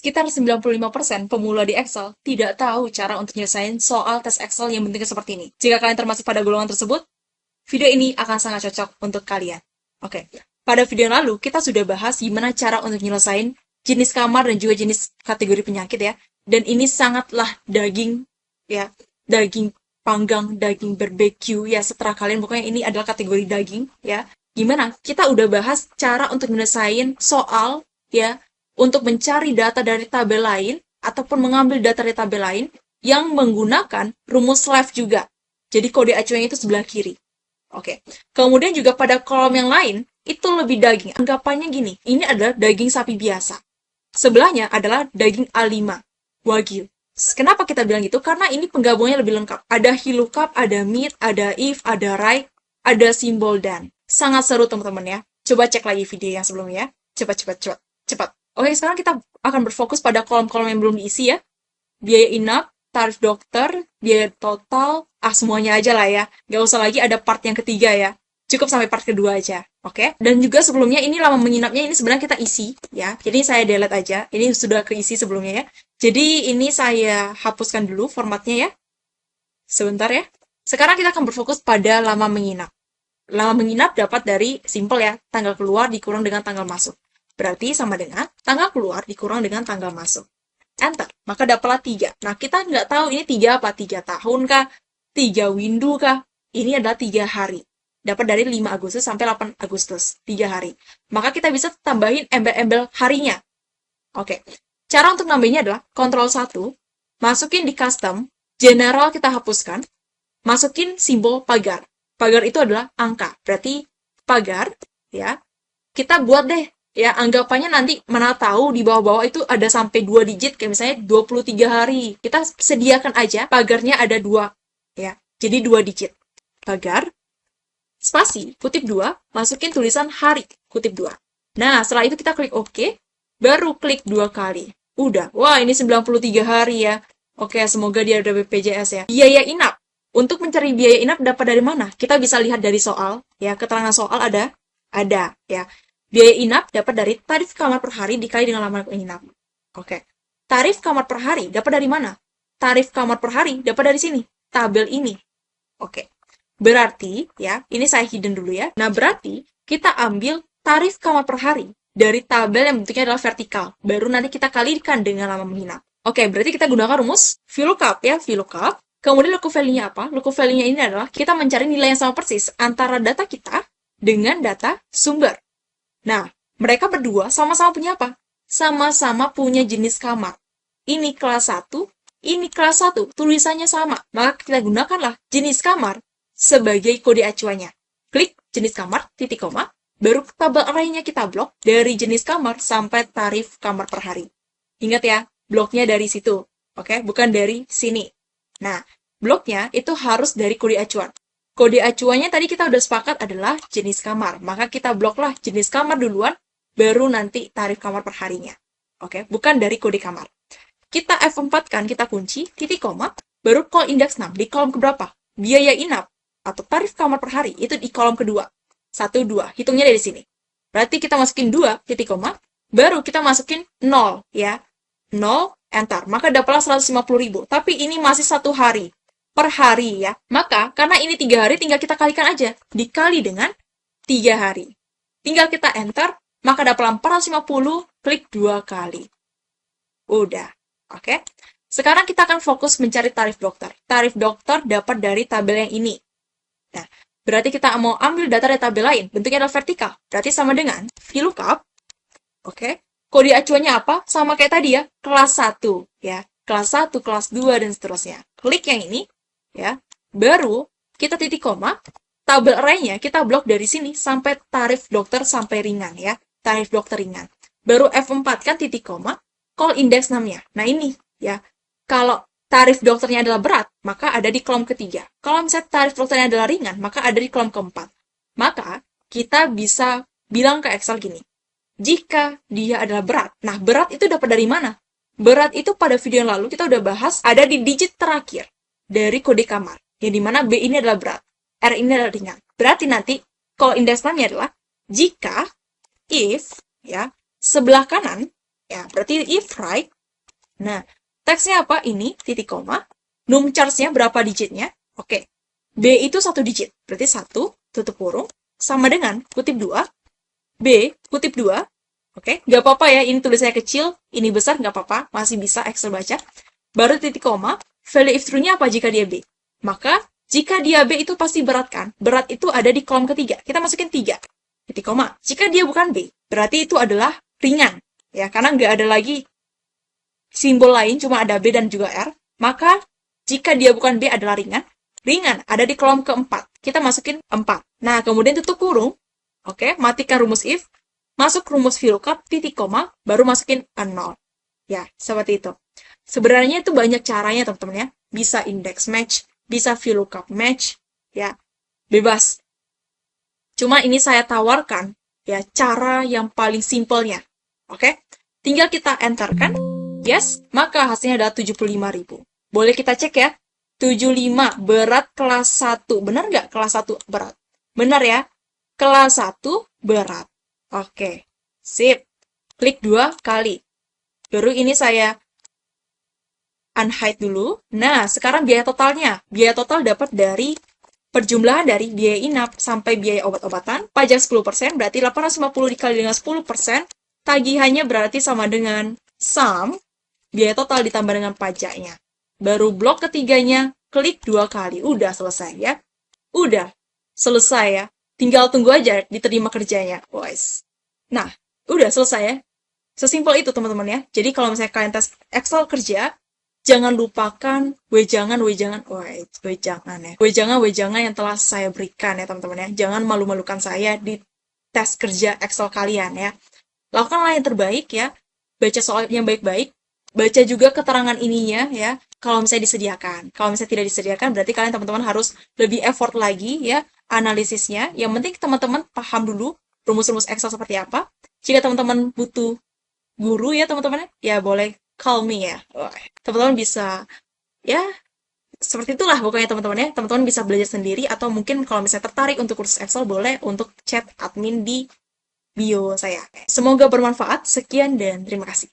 Sekitar 95% pemula di Excel tidak tahu cara untuk nyelesain soal tes Excel yang bentuknya seperti ini. Jika kalian termasuk pada golongan tersebut, video ini akan sangat cocok untuk kalian. Oke, pada video yang lalu kita sudah bahas gimana cara untuk nyelesain jenis kamar dan juga jenis kategori penyakit ya. Dan ini sangatlah daging ya, daging panggang, daging barbeque ya, setelah kalian pokoknya ini adalah kategori daging ya. Gimana? Kita udah bahas cara untuk nyelesain soal ya, untuk mencari data dari tabel lain ataupun mengambil data dari tabel lain yang menggunakan rumus left juga. Jadi kode acuannya itu sebelah kiri. Oke. Kemudian juga pada kolom yang lain itu lebih daging. Anggapannya gini, ini adalah daging sapi biasa. Sebelahnya adalah daging A5, Wagyu. Kenapa kita bilang gitu? Karena ini penggabungannya lebih lengkap. Ada VLOOKUP, ada meet, ada if, ada right, ada simbol dan. Sangat seru teman-teman ya. Coba cek lagi video yang sebelumnya. Cepat. Oke, sekarang kita akan berfokus pada kolom-kolom yang belum diisi ya. Biaya inap, tarif dokter, biaya total, semuanya aja lah ya. Gak usah lagi ada part yang ketiga ya. Cukup sampai part kedua aja, oke? Dan juga sebelumnya ini lama menginapnya ini sebenarnya kita isi ya. Jadi saya delete aja. Ini sudah keisi sebelumnya ya. Jadi ini saya hapuskan dulu formatnya ya. Sebentar ya. Sekarang kita akan berfokus pada lama menginap. Lama menginap dapat dari simple ya, tanggal keluar dikurang dengan tanggal masuk. Berarti sama dengan tanggal keluar dikurang dengan tanggal masuk. Enter. Maka dapatlah 3. Nah, kita nggak tahu ini 3 apa? 3 tahun kah? 3 window kah? Ini adalah 3 hari. Dapat dari 5 Agustus sampai 8 Agustus. 3 hari. Maka kita bisa tambahin embel-embel harinya. Oke. Cara untuk nambahinnya adalah Ctrl 1, masukin di custom, general kita hapuskan, masukin simbol pagar. Pagar itu adalah angka. Berarti pagar, ya, kita buat deh. Ya, anggapannya nanti mana tahu di bawah-bawah itu ada sampai 2 digit, kayak misalnya 23 hari. Kita sediakan aja pagarnya ada 2, ya. Jadi 2 digit. Pagar, spasi, kutip 2, masukin tulisan hari, kutip 2. Nah, setelah itu kita klik OK, baru klik 2 kali. Udah. Wah, ini 93 hari ya. Oke, semoga dia ada BPJS ya. Biaya inap. Untuk mencari biaya inap dapat dari mana? Kita bisa lihat dari soal, ya. Keterangan soal ada, ya. Biaya inap dapat dari tarif kamar per hari dikali dengan lama menginap. Oke. Tarif kamar per hari dapat dari mana? Tarif kamar per hari dapat dari sini, tabel ini. Oke. Berarti, ya, ini saya hidden dulu ya. Nah, berarti kita ambil tarif kamar per hari dari tabel yang bentuknya adalah vertikal. Baru nanti kita kalikan dengan lama menginap. Oke, berarti kita gunakan rumus VLOOKUP ya, VLOOKUP. Kemudian lookup value-nya apa? Lookup value-nya ini adalah kita mencari nilai yang sama persis antara data kita dengan data sumber. Nah, mereka berdua sama-sama punya apa? Sama-sama punya jenis kamar. Ini kelas 1, ini kelas 1. Tulisannya sama. Maka kita gunakanlah jenis kamar sebagai kode acuannya. Klik jenis kamar, titik koma, baru tabel array-nya kita blok dari jenis kamar sampai tarif kamar per hari. Ingat ya, bloknya dari situ. Oke, bukan dari sini. Nah, bloknya itu harus dari kode acuan. Kode acuannya tadi kita udah sepakat adalah jenis kamar. Maka kita bloklah jenis kamar duluan, baru nanti tarif kamar per harinya. Oke, bukan dari kode kamar. Kita F4 kan, kita kunci, titik koma, baru call index 6. Di kolom keberapa? Biaya inap atau tarif kamar per hari, itu di kolom kedua. 1, 2. Hitungnya dari sini. Berarti kita masukin 2, titik koma, baru kita masukin 0, ya. 0, enter. Maka dapatlah 150.000. Tapi ini masih 1 hari. Per hari ya. Maka karena ini 3 hari tinggal kita kalikan aja. Dikali dengan 3 hari. Tinggal kita enter, maka dapatlah 450, klik 2 kali. Udah. Oke. Sekarang kita akan fokus mencari tarif dokter. Tarif dokter dapat dari tabel yang ini. Nah, berarti kita mau ambil data dari tabel lain. Bentuknya adalah vertikal. Berarti sama dengan VLOOKUP. Oke. Kode acuannya apa? Sama kayak tadi ya. Kelas 1 ya. Kelas 1, kelas 2 dan seterusnya. Klik yang ini. Ya, baru kita titik koma, tabel array-nya kita blok dari sini sampai tarif dokter sampai ringan ya, tarif dokter ringan. Baru F4 kan titik koma, call index 6-nya. Nah ini ya, kalau tarif dokternya adalah berat, maka ada di kolom ketiga. Kalau misalnya tarif dokternya adalah ringan, maka ada di kolom keempat. Maka kita bisa bilang ke Excel gini, jika dia adalah berat, nah berat itu dapat dari mana? Berat itu pada video yang lalu kita udah bahas ada di digit terakhir dari kode kamar, yang dimana B ini adalah berat, R ini adalah ringan. Berarti nanti, call index 6-nya adalah, jika, if, ya, sebelah kanan, ya, berarti if right, Nah, teksnya apa? Ini, titik koma. Num charge-nya berapa digitnya? Oke. B itu 1 digit. Berarti 1, tutup kurung, sama dengan kutip 2, B, kutip 2. Oke, nggak apa-apa ya, ini tulisannya kecil, ini besar, nggak apa-apa, masih bisa Excel baca. Baru titik koma, value if true-nya apa jika dia B? Maka, jika dia B itu pasti berat kan? Berat itu ada di kolom ketiga. Kita masukin 3. Titik koma. Jika dia bukan B, berarti itu adalah ringan. Ya, karena nggak ada lagi simbol lain, cuma ada B dan juga R. Maka, jika dia bukan B adalah ringan, ringan ada di kolom keempat. Kita masukin 4. Nah, kemudian tutup kurung. Oke, matikan rumus if, masuk rumus VLOOKUP, titik koma, baru masukin 0. Ya, seperti itu. Sebenarnya itu banyak caranya, teman-teman ya. Bisa index match, bisa VLOOKUP match, ya. Bebas. Cuma ini saya tawarkan, ya, cara yang paling simpelnya. Oke? Tinggal kita enter kan? Yes, maka hasilnya adalah 75.000. Boleh kita cek ya. 75 berat kelas 1. Benar nggak kelas 1 berat? Benar ya? Kelas 1 berat. Oke, sip. Klik 2 kali. Baru ini saya unhide dulu. Nah, sekarang biaya totalnya. Biaya total dapat dari perjumlahan dari biaya inap sampai biaya obat-obatan. Pajak 10%, berarti 850 dikali dengan 10%. Tagihannya berarti sama dengan sum, biaya total ditambah dengan pajaknya. Baru blok ketiganya, klik 2 kali. Udah selesai ya. Udah selesai ya. Tinggal tunggu aja diterima kerjanya. Guys. Nah, udah selesai ya. Sesimpel itu teman-teman ya. Jadi kalau misalnya kalian tes Excel kerja, jangan lupakan wejangan yang telah saya berikan ya teman-teman ya. Jangan malu-malukan saya di tes kerja Excel kalian ya. Lakukanlah yang terbaik ya. Baca soal yang baik-baik. Baca juga keterangan ininya ya. Kalau misalnya disediakan. Kalau misalnya tidak disediakan, berarti kalian teman-teman harus lebih effort lagi ya analisisnya. Yang penting teman-teman paham dulu rumus-rumus Excel seperti apa. Jika teman-teman butuh guru ya teman-teman, ya boleh call me ya. Teman-teman bisa, ya seperti itulah pokoknya teman-teman ya. Teman-teman bisa belajar sendiri atau mungkin kalau misalnya tertarik untuk kursus Excel boleh untuk chat admin di bio saya. Semoga bermanfaat. Sekian dan terima kasih.